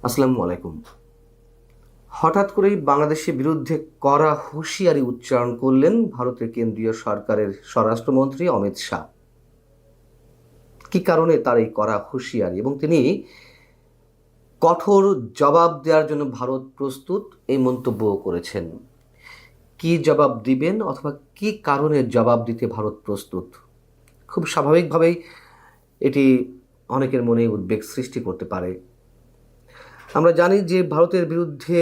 আসসালামু আলাইকুম। হঠাৎ করেই বাংলাদেশের বিরুদ্ধে কড়া হুঁশিয়ারি উচ্চারণ করলেন ভারতের কেন্দ্রীয় সরকারের স্বরাষ্ট্রমন্ত্রী অমিত শাহ। কি কারণে তার এই কড়া হুঁশিয়ারি, এবং তিনি কঠোর জবাব দেওয়ার জন্য ভারত প্রস্তুত, এই মন্তব্য করেছেন। কি জবাব দিবেন অথবা কি কারণে জবাব দিতে ভারত প্রস্তুত, খুব স্বাভাবিকভাবেই এটি অনেকের মনে উদ্বেগ সৃষ্টি করতে পারে। আমরা জানি যে ভারতের বিরুদ্ধে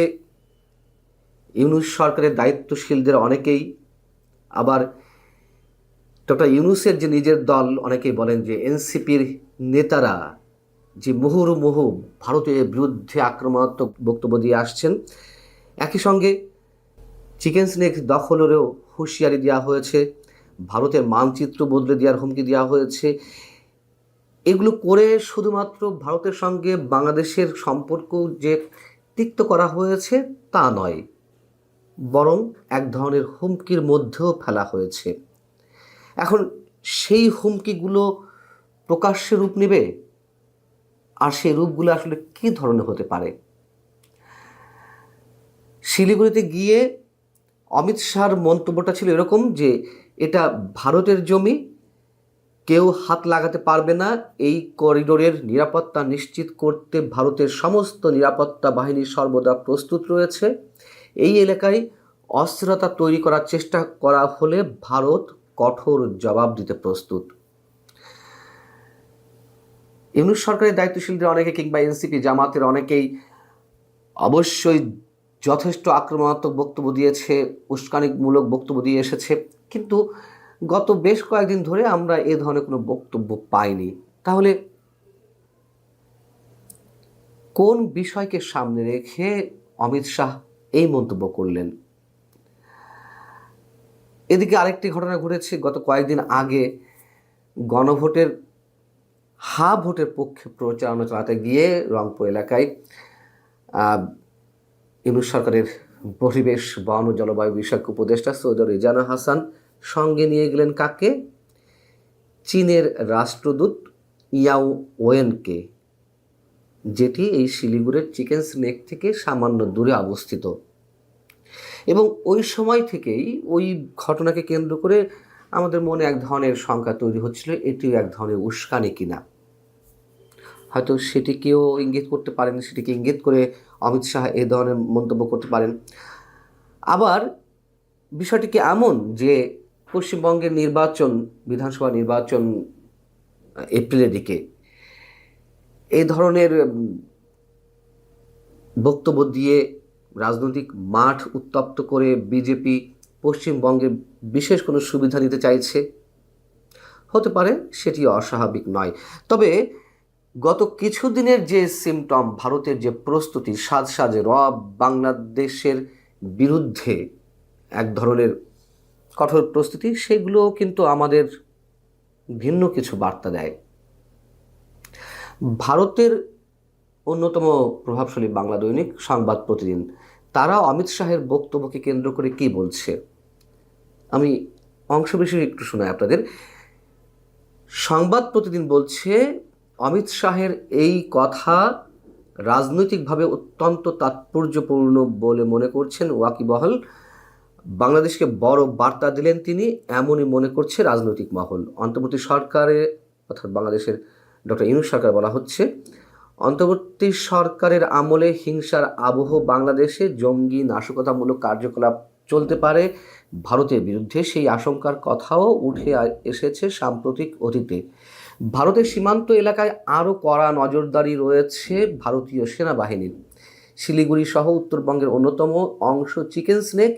ইউনূস সরকারের দায়িত্বশীলদের অনেকেই, আবার ডক্টর ইউনূসের যে নিজের দল, অনেকেই বলেন যে এনসিপির নেতারা যে মুহুর্মুহু ভারতের বিরুদ্ধে আক্রমণাত্মক বক্তব্য দিয়ে আসছেন। একই সঙ্গে চিকেন স্নেক দখলেরও হুঁশিয়ারি দেওয়া হয়েছে, ভারতের মানচিত্র বদলে দেওয়ার হুমকি দেওয়া হয়েছে। এগুলো করে শুধুমাত্র ভারতের সঙ্গে বাংলাদেশের সম্পর্ক যে তিক্ত করা হয়েছে তা নয়, বরং এক ধরনের হুমকির মধ্যেও ফেলা হয়েছে। এখন সেই হুমকিগুলো প্রকাশ্যে রূপ নেবে, আর সেই রূপগুলো আসলে কী ধরনের হতে পারে। শিলিগুড়িতে গিয়ে অমিত শাহর মন্তব্যটা ছিল এরকম যে এটা ভারতের জমি, কেউ হাত লাগাতে পারবে না। এই করিডোরের নিরাপত্তা নিশ্চিত করতে ভারতের সমস্ত নিরাপত্তা বাহিনী সর্বদা প্রস্তুত রয়েছে। এই এলাকায় অস্থিরতা তৈরি করার চেষ্টা করা হলে ভারত কঠোর জবাব দিতে প্রস্তুত। ইউনূস সরকারের দায়িত্বশীলদের অনেকে কিংবা এনসিপি জামাতের অনেকেই অবশ্যই যথেষ্ট আক্রমণাত্মক বক্তব্য দিয়েছে, উস্কানিমূলক বক্তব্য দিয়ে এসেছে, কিন্তু গত বেশ কয়েকদিন ধরে আমরা এ ধরনের কোনো বক্তব্য পাইনি। তাহলে কোন বিষয়কে সামনে রেখে অমিত শাহ এই মন্তব্য করলেন? এদিকে আরেকটি ঘটনা ঘটেছে। গত কয়েকদিন আগে গণভোটের ভোটের পক্ষে প্রচারণা চালাতে গিয়ে রংপুর এলাকায় ইউনূস সরকারের পরিবেশ, বন ও জলবায়ু বিষয়ক উপদেষ্টা সৈয়দ রেজানা হাসান সঙ্গে নিয়ে গেলেন কাকে? চীনের রাষ্ট্রদূত ইয়াও ওয়েনকে, যেটি এই শিলিগুড়ির চিকেন স্নেক থেকে সামান্য দূরে অবস্থিত। এবং ওই সময় থেকেই ওই ঘটনাকে কেন্দ্র করে আমাদের মনে এক ধরনের শঙ্কা তৈরি হচ্ছিল, এটিও এক ধরনের উস্কানি কিনা। হয়তো সেটিকেও ইঙ্গিত করতে পারেন, সেটিকে ইঙ্গিত করে অমিত শাহ এ ধরনের মন্তব্য করতে পারেন। আবার বিষয়টি কি এমন যে পশ্চিমবঙ্গের নির্বাচন, বিধানসভা নির্বাচন এপ্রিলের দিকে, এই ধরনের বক্তব্য দিয়ে রাজনৈতিক মাঠ উত্তপ্ত করে বিজেপি পশ্চিমবঙ্গের বিশেষ কোনো সুবিধা নিতে চাইছে? হতে পারে, সেটি অস্বাভাবিক নয়। তবে গত কিছুদিনের যে সিমটম, ভারতের যে প্রস্তুতি, সাজে রব বাংলাদেশের বিরুদ্ধে এক ধরনের কঠোর প্রস্তুতি, সেগুলো কিন্তু আমাদের ভিন্ন কিছু বার্তা দেয়। ভারতের অন্যতম প্রভাবশালী বাংলা দৈনিক সংবাদ প্রতিদিন, তারা অমিত শাহের বক্তব্যকে কেন্দ্র করে কি বলছে, আমি অংশবিশেষ একটু শোনাই আপনাদের। সংবাদ প্রতিদিন বলছে, অমিত শাহের এই কথা রাজনৈতিকভাবে অত্যন্ত তাৎপর্যপূর্ণ বলে মনে করছেন ওয়াকিবহাল। বাংলাদেশকে বড় বার্তা দিলেন তিনি, এমনই মনে করছে রাজনৈতিক মহল। অন্তর্বর্তী সরকারে, অর্থাৎ বাংলাদেশের ডক্টর ইউনূস সরকার বলা হচ্ছে, অন্তর্বর্তী সরকারের আমলে হিংসার আবহ বাংলাদেশে, জঙ্গি নাশকতামূলক কার্যকলাপ চলতে পারে ভারতের বিরুদ্ধে, সেই আশঙ্কার কথাও উঠে এসেছে সাম্প্রতিক অতীতে। ভারতের সীমান্ত এলাকায় আরও কড়া নজরদারি রয়েছে ভারতীয় সেনাবাহিনীর। শিলিগুড়ি সহ উত্তরবঙ্গের অন্যতম অংশ চিকেন স্নেক,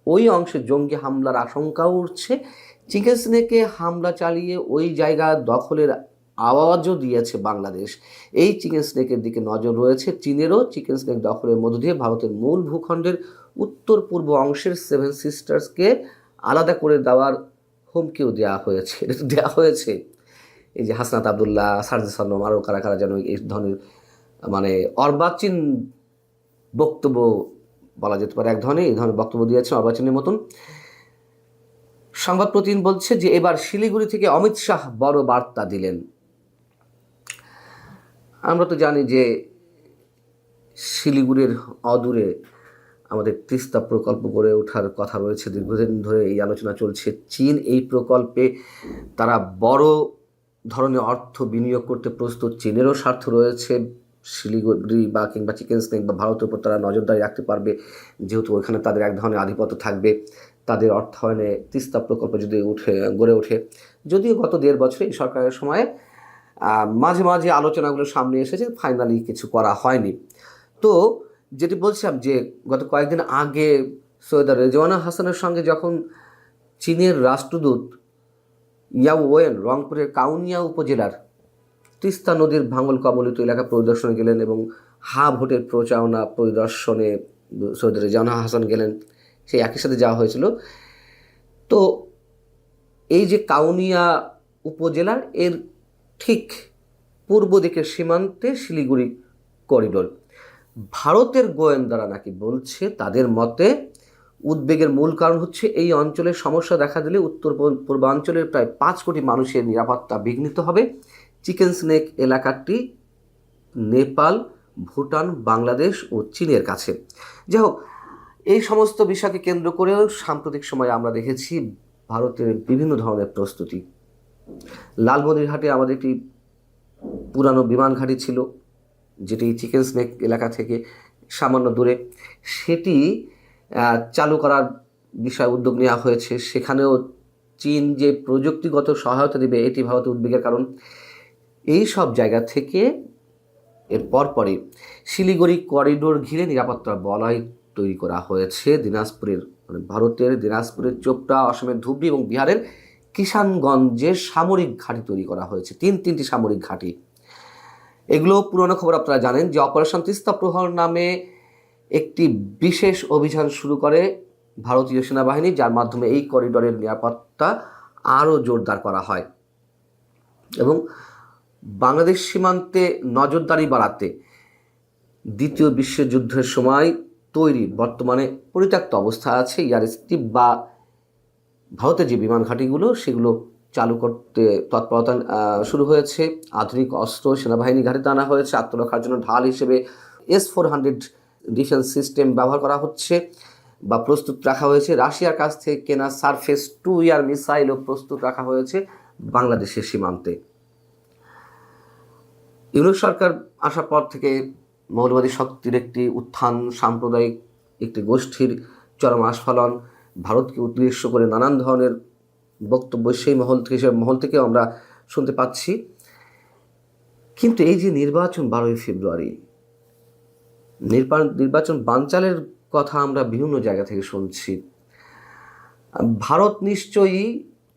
ওই অংশে জঙ্গি হামলার আশঙ্কাও উঠছে। চিকেন স্নেকে হামলা চালিয়ে ওই জায়গা দখলের আওয়াজও দিয়েছে বাংলাদেশ। এই চিকেন স্নেকের দিকে নজর রয়েছে চীনেরও। চিকেন স্নেক দখলের মধ্য দিয়ে ভারতের মূল ভূখণ্ডের উত্তর পূর্ব অংশের সেভেন সিস্টার্সকে আলাদা করে দেওয়ার হুমকিও দেওয়া হয়েছে। এটা তো দেওয়া হয়েছে, এই যে হাসনাত আবদুল্লাহ, সারজিস আলম, আরও কারা কারা যেন এই ধরনের মানে অর্বাচীন বক্তব্য বলা যেতে পারে, এক ধরনের এই ধরনের বক্তব্য দিয়েছেন অর্বাচীনের মতন। সংবাদ প্রতিদিন বলছে যে এবার শিলিগুড়ি থেকে অমিত শাহ বড় বার্তা দিলেন। আমরা তো জানি যে শিলিগুড়ির অদূরে আমাদের তিস্তা প্রকল্প গড়ে ওঠার কথা রয়েছে। দীর্ঘদিন ধরে এই আলোচনা চলছে। চীন এই প্রকল্পে তারা বড় ধরনের অর্থ বিনিয়োগ করতে প্রস্তুত। চীনেরও স্বার্থ রয়েছে শিলিগুড়ি বা কিংবা চিকেন স্নেক বা ভারতের উপর তারা নজরদারি রাখতে পারবে, যেহেতু ওইখানে তাদের এক ধরনের আধিপত্য থাকবে। তাদের অর্থায়নে তিস্তা প্রকল্প যদি গড়ে ওঠে, যদিও গত 1.5 বছরে এই সরকারের সময়ে মাঝে মাঝে আলোচনাগুলো সামনে এসেছে, ফাইনালি কিছু করা হয়নি। তো যেটি বলছিলাম যে গত কয়েকদিন আগে সৈয়দা রেজওয়ানা হাসানের সঙ্গে যখন চীনের রাষ্ট্রদূত ইয়াও ওয়েন রংপুরের কাউনিয়া উপজেলার তিস্তা নদীর ভাঙল কবলিত এলাকা পরিদর্শনে গেলেন এবং ভোটের প্রচারণা পরিদর্শনে সৈয়দা রেজওয়ানা হাসান গেলেন, সেই একই সাথে যাওয়া হয়েছিল। তো এই যে কাউনিয়া উপজেলার এর ঠিক পূর্ব দিকের সীমান্তে শিলিগুড়ি করিডোর, ভারতের গোয়েন্দারা নাকি বলছে তাদের মতে উদ্বেগের মূল কারণ হচ্ছে এই অঞ্চলের সমস্যা দেখা দিলে উত্তর পূর্বাঞ্চলের প্রায় 5 কোটি মানুষের নিরাপত্তা বিঘ্নিত হবে। চিকেন স্নেক এলাকাটি নেপাল, ভুটান, বাংলাদেশ ও চীনের কাছে। যাই হোক, এই সমস্ত বিষয়কে কেন্দ্র করেও সাম্প্রতিক সময়ে আমরা দেখেছি ভারতের বিভিন্ন ধরনের প্রস্তুতি। লালমনিরহাটে আমাদের একটি পুরানো বিমান ঘাঁটি ছিল, যেটি চিকেন স্নেক এলাকা থেকে সামান্য দূরে, সেটি চালু করার বিষয়ে উদ্যোগ নেওয়া হয়েছে। সেখানেও চীন যে প্রযুক্তিগত সহায়তা দেবে এটি ভারতের উদ্বেগের কারণ। এই সব জায়গা থেকে এর পরপরই শিলিগুড়ি করিডোর ঘিরে নিরাপত্তা বলয় তৈরি করা হয়েছে। দিনাজপুরের ভারতের দিনাজপুরের চোপড়া, অসমের ধুবড়ী এবং বিহারের কিষানগঞ্জে সামরিক ঘাঁটি তৈরি করা হয়েছে, তিনটি সামরিক ঘাঁটি। এগুলো পুরনো খবর আপনারা জানেন যে অপারেশন তিস্তা প্রহর নামে একটি বিশেষ অভিযান শুরু করে ভারতীয় সেনাবাহিনী, যার মাধ্যমে এই করিডোরের নিরাপত্তা আরও জোরদার করা হয় এবং বাংলাদেশ সীমান্তে নজরদারি বাড়াতে দ্বিতীয় বিশ্বযুদ্ধের সময় তৈরি বর্তমানে পরিত্যক্ত অবস্থা আছে এয়ারস্ট্রিপ বা ভারতের যে বিমান ঘাঁটিগুলো সেগুলো চালু করতে তৎপরতা শুরু হয়েছে। আধুনিক অস্ত্র সেনাবাহিনী ঘাঁটিতে আনা হয়েছে। আত্মরক্ষার জন্য ঢাল হিসেবে S-400 ডিফেন্স সিস্টেম ব্যবহার করা হচ্ছে বা প্রস্তুত রাখা হয়েছে। রাশিয়ার কাছ থেকে কেনা সারফেস 2 এয়ার মিসাইলও প্রস্তুত রাখা হয়েছে বাংলাদেশের সীমান্তে। ইউনূস সরকার আসার পর থেকে মৌলবাদী শক্তির একটি উত্থান, সাম্প্রদায়িক একটি গোষ্ঠীর চরম আস্ফালন, ভারতকে উদ্দেশ্য করে নানান ধরনের বক্তব্য সেই মহল থেকেও আমরা শুনতে পাচ্ছি। কিন্তু এই যে নির্বাচন 12ই ফেব্রুয়ারি, নির্বাচন বানচালের কথা আমরা বিভিন্ন জায়গা থেকে শুনছি। ভারত নিশ্চয়ই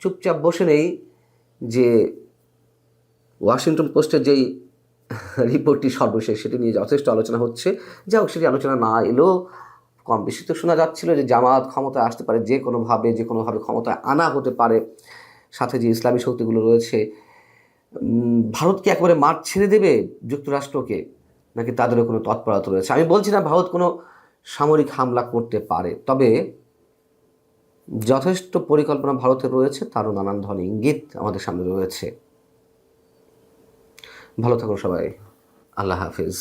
চুপচাপ বসে নেই যে ওয়াশিংটন পোস্টের যেই রিপোর্টটি সর্বশেষ সেটি নিয়ে যথেষ্ট আলোচনা হচ্ছে। যাই হোক, সেটি আলোচনা না এলেও কম বেশি তো শোনা যাচ্ছিল যে জামাত ক্ষমতায় আসতে পারে, যে কোনোভাবে ক্ষমতায় আনা হতে পারে। সাথে যে ইসলামী শক্তিগুলো রয়েছে, ভারত কি একেবারে মাঠ ছেড়ে দেবে যুক্তরাষ্ট্রকে, নাকি তাদেরও কোনো তৎপরতা রয়েছে? আমি বলছি না ভারত কোনো সামরিক হামলা করতে পারে, তবে যথেষ্ট পরিকল্পনা ভারতের রয়েছে, তারও নানান ধরনের ইঙ্গিত আমাদের সামনে রয়েছে। ভালো থাকুন সবাই, আল্লাহ হাফিজ।